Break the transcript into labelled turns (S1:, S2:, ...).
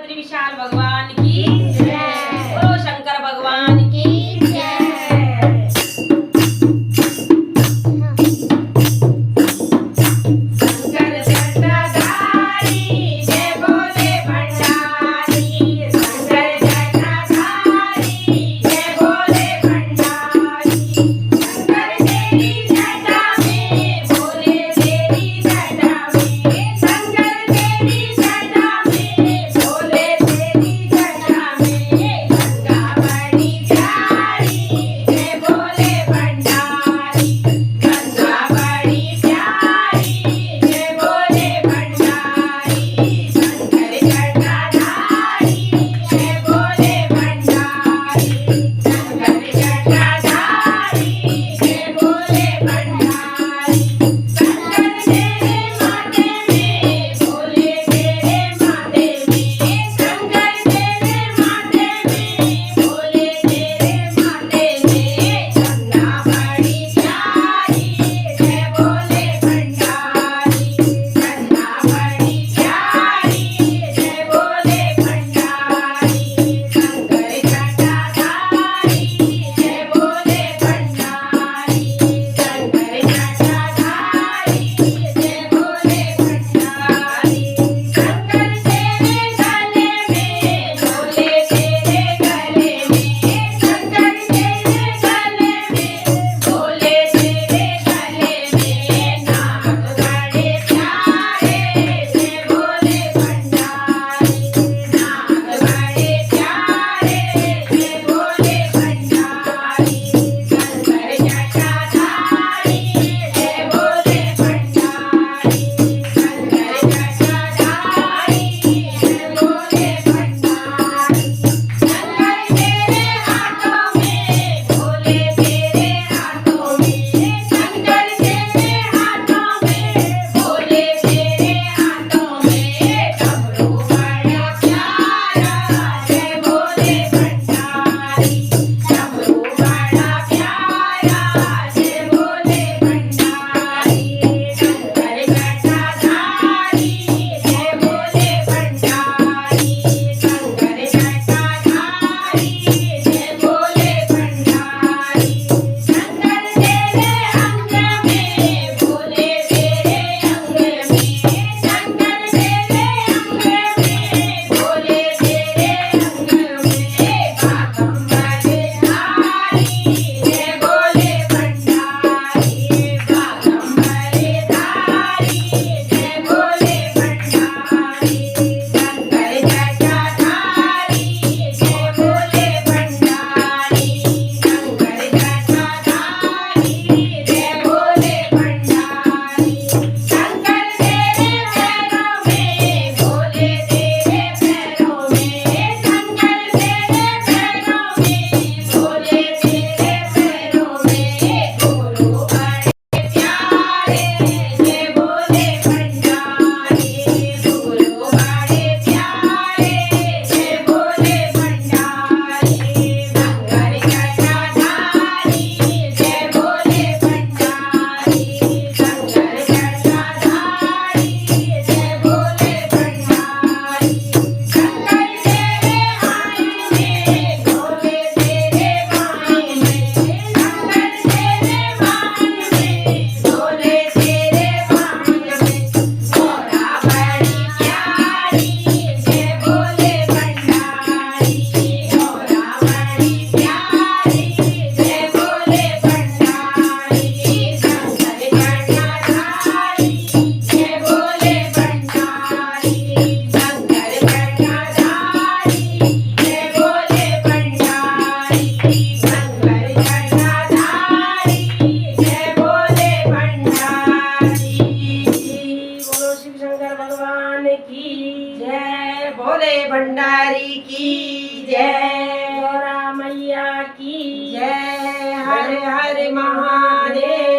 S1: बद्री विशाल भगवान की जय। बोलो शंकर भगवान की जय। शंकर जटाधारी जय बोले भंडारी। शंकर जटाधारी जय बोले भंडारी। शंकर तेरी जटा में बोले तेरी जटा में। शंकर तेरी जटा में बोले तेरी जटा में। गंगा बड़ी प्यारी जय बोले भंडारी। गंगा बड़ी प्यारी जय बोले भंडारी। शंकर जटाधारी जय बोले भंडारी। शंकर जटाधारी जय बोले भंडारी। शंकर तेरे माथे में बोले तेरे माथे में। शंकर तेरे माथे में बोले तेरे माथे में। गंगा बड़ी प्यारी जय बोले भंडारी। गंगा बड़ी प्यारी जय बोले भंडारी। शंकर जटाधारी जय बोले भंडारी। शंकर जटाधारी जय बोले भंडारी। शंकर तेरे गले में बोले तेरे गले में। शंकर तेरे गले में बोले तेरे गले में। नाग बड़े प्यारे जय बोले भंडारी। नाग बड़े प्यारे जय बोले भंडारी। शंकर जटाधारी जय बोले भंडारी। शंकर जटाधारी जय बोले भंडारी। शंकर तेरे हाथों में बोले तेरे हाथों में। शंकर तेरे हाथों में बोले तेरे हाथों में। डमरू बड़ा प्यारा जय बोले भंडारी। डमरू बड़ा प्यारा जय बोले भंडारी। शंकर जटाधारी जय बोले भंडारी। शंकर जटाधारी जय बोले भंडारी। शंकर तेरे अंग में बोले तेरे अंग में। शंकर तेरे अंग में बोले तेरे अंग में। बागंबरे धारी जय बोले भंडारी। बागंबरे धारी जय बोले भंडारी। शंकर जटाधारी जय बोले भंडारी। शंकर जटाधारी जय बोले भंडारी। शंकर तेरे पैरों में बोले तेरे पैरों में। शंकर तेरे पैरों में बोले तेरे पैरों में। गुरु बड़े प्यारे जय बोले भंडारी। गुरु बड़े प्यारे जय बोले भंडारी। शंकर जटाधारी जय बोले भंडारी। शंकर जटाधारी जय बोले भंडारी। शंकर तेरे माई में बोले तेरे माई में। शंकर तेरे माई में बोले तेरे माई में। मोरा बड़ी प्यारी जय बोले भंडारी। मोरा बड़ी प्यारी जय बोले भंडारी। शंकर जटाधारी जय बोले भंडारी। शंकर जटाधारी जय बोले भंडारी। शंकर जटाधारी जय बोले भंडारी। बोलो शिव शंकर भगवान की जय। बोले भंडारी की जय। गौरा मैया की जय। हर हर महादेव।